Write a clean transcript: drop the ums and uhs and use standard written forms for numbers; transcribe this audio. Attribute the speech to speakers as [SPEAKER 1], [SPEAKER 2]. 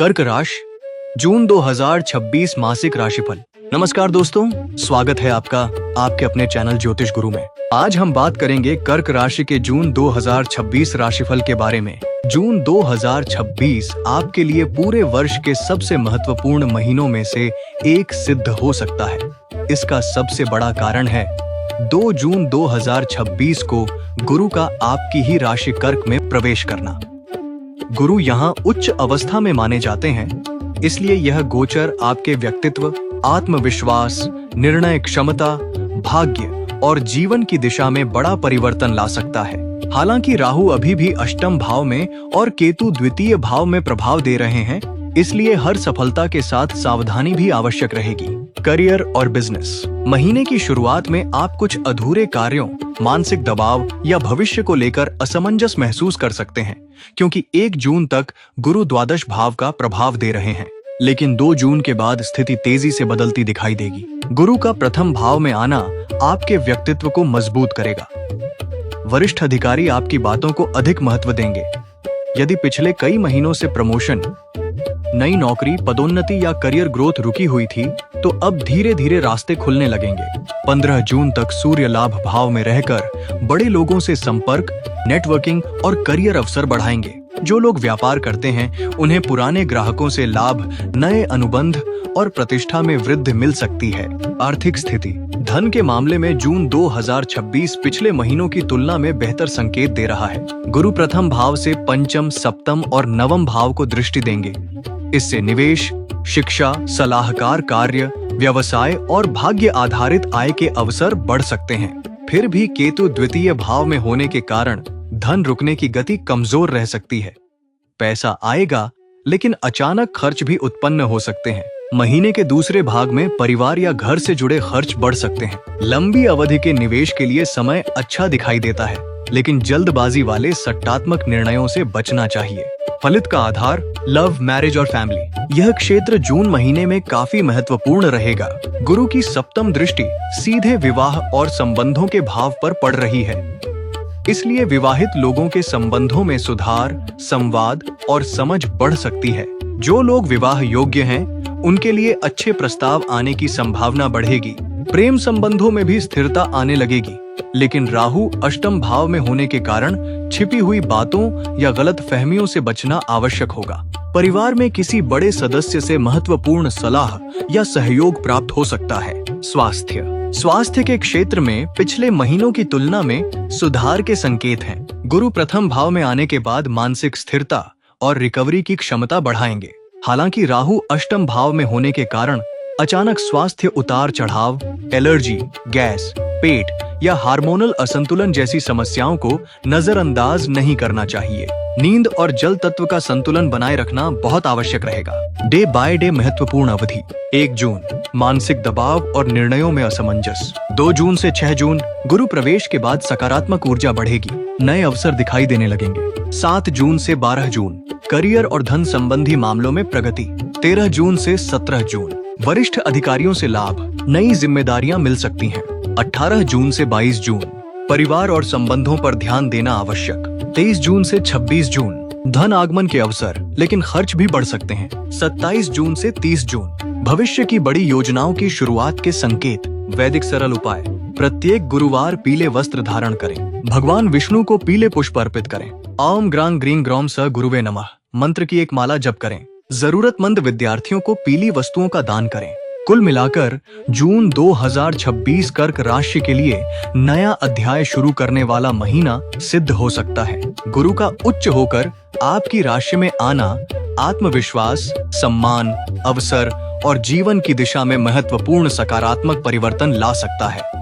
[SPEAKER 1] कर्क राशि जून 2026 मासिक राशिफल। नमस्कार दोस्तों, स्वागत है आपका आपके अपने चैनल ज्योतिष गुरु में। आज हम बात करेंगे कर्क राशि के जून 2026 राशिफल के बारे में। जून 2026 आपके लिए पूरे वर्ष के सबसे महत्वपूर्ण महीनों में से एक सिद्ध हो सकता है। इसका सबसे बड़ा कारण है 2 जून 2026 को गुरु का आपकी ही राशि कर्क में प्रवेश करना। गुरु यहाँ उच्च अवस्था में माने जाते हैं, इसलिए यह गोचर आपके व्यक्तित्व, आत्मविश्वास, निर्णय क्षमता, भाग्य और जीवन की दिशा में बड़ा परिवर्तन ला सकता है। हालांकि राहु अभी भी अष्टम भाव में और केतु द्वितीय भाव में प्रभाव दे रहे हैं, इसलिए हर सफलता के साथ सावधानी भी आवश्यक रहेगी। करियर और बिजनेस। महीने की शुरुआत में आप कुछ अधूरे कार्यों, मानसिक दबाव या भविष्य को लेकर असमंजस महसूस कर सकते हैं, क्योंकि 1 जून तक गुरु द्वादश भाव का प्रभाव दे रहे हैं। लेकिन 2 जून के बाद स्थिति तेजी से बदलती दिखाई देगी। गुरु का प्रथम भाव में आना आपके व्यक्तित्व को मजबूत करेगा। वरिष्ठ अधिकारी आपकी बातों को अधिक महत्व देंगे। यदि पिछले कई महीनों से प्रमोशन, नई नौकरी, पदोन्नति या करियर ग्रोथ रुकी हुई थी, तो अब धीरे धीरे रास्ते खुलने लगेंगे। 15 जून तक सूर्य लाभ भाव में रहकर बड़े लोगों से संपर्क, नेटवर्किंग और करियर अवसर बढ़ाएंगे। जो लोग व्यापार करते हैं उन्हें पुराने ग्राहकों से लाभ, नए अनुबंध और प्रतिष्ठा में वृद्धि मिल सकती है। आर्थिक स्थिति। धन के मामले में जून 2026 पिछले महीनों की तुलना में बेहतर संकेत दे रहा है। गुरु प्रथम भाव से पंचम, सप्तम और नवम भाव को दृष्टि देंगे। इससे निवेश, शिक्षा, सलाहकार कार्य, व्यवसाय और भाग्य आधारित आय के अवसर बढ़ सकते हैं। फिर भी केतु द्वितीय भाव में होने के कारण धन रुकने की गति कमजोर रह सकती है। पैसा आएगा, लेकिन अचानक खर्च भी उत्पन्न हो सकते हैं। महीने के दूसरे भाग में परिवार या घर से जुड़े खर्च बढ़ सकते हैं। लंबी अवधि के निवेश के लिए समय अच्छा दिखाई देता है, लेकिन जल्दबाजी वाले सट्टात्मक निर्णयों से बचना चाहिए। फलित का आधार लव, मैरिज और फैमिली। यह क्षेत्र जून महीने में काफी महत्वपूर्ण रहेगा। गुरु की सप्तम दृष्टि सीधे विवाह और संबंधों के भाव पर पड़ रही है, इसलिए विवाहित लोगों के संबंधों में सुधार, संवाद और समझ बढ़ सकती है। जो लोग विवाह योग्य हैं, उनके लिए अच्छे प्रस्ताव आने की संभावना बढ़ेगी। प्रेम संबंधों में भी स्थिरता आने लगेगी, लेकिन राहु अष्टम भाव में होने के कारण छिपी हुई बातों या गलत फहमियों से बचना आवश्यक होगा। परिवार में किसी बड़े सदस्य से महत्वपूर्ण सलाह या सहयोग प्राप्त हो सकता है। स्वास्थ्य के क्षेत्र में पिछले महीनों की तुलना में सुधार के संकेत हैं। गुरु प्रथम भाव में आने के बाद मानसिक स्थिरता और रिकवरी की क्षमता बढ़ाएंगे। हालांकि राहु अष्टम भाव में होने के कारण अचानक स्वास्थ्य उतार चढ़ाव, एलर्जी, गैस, पेट या हार्मोनल असंतुलन जैसी समस्याओं को नजरअंदाज नहीं करना चाहिए। नींद और जल तत्व का संतुलन बनाए रखना बहुत आवश्यक रहेगा। डे बाय डे महत्वपूर्ण अवधि। 1 जून मानसिक दबाव और निर्णयों में असमंजस। 2 जून से 6 जून गुरु प्रवेश के बाद सकारात्मक ऊर्जा बढ़ेगी, नए अवसर दिखाई देने लगेंगे। 7 जून से 12 जून करियर और धन संबंधी मामलों में प्रगति। 13 जून से 17 जून वरिष्ठ अधिकारियों से लाभ, नई जिम्मेदारियां मिल सकती हैं। 18 जून से 22 जून परिवार और संबंधों पर ध्यान देना आवश्यक। 23 जून से 26 जून धन आगमन के अवसर, लेकिन खर्च भी बढ़ सकते हैं। 27 जून से 30 जून भविष्य की बड़ी योजनाओं की शुरुआत के संकेत। वैदिक सरल उपाय। प्रत्येक गुरुवार पीले वस्त्र धारण करें। भगवान विष्णु को पीले पुष्प अर्पित करें। ओम ग्रां ग्रीं ग्रौम स गुरुवे नमः मंत्र की एक माला जप करें। जरूरतमंद विद्यार्थियों को पीली वस्तुओं का दान करें। कुल मिलाकर जून 2026 कर्क राशि के लिए नया अध्याय शुरू करने वाला महीना सिद्ध हो सकता है। गुरु का उच्च होकर आपकी राशि में आना आत्मविश्वास, सम्मान, अवसर और जीवन की दिशा में महत्वपूर्ण सकारात्मक परिवर्तन ला सकता है।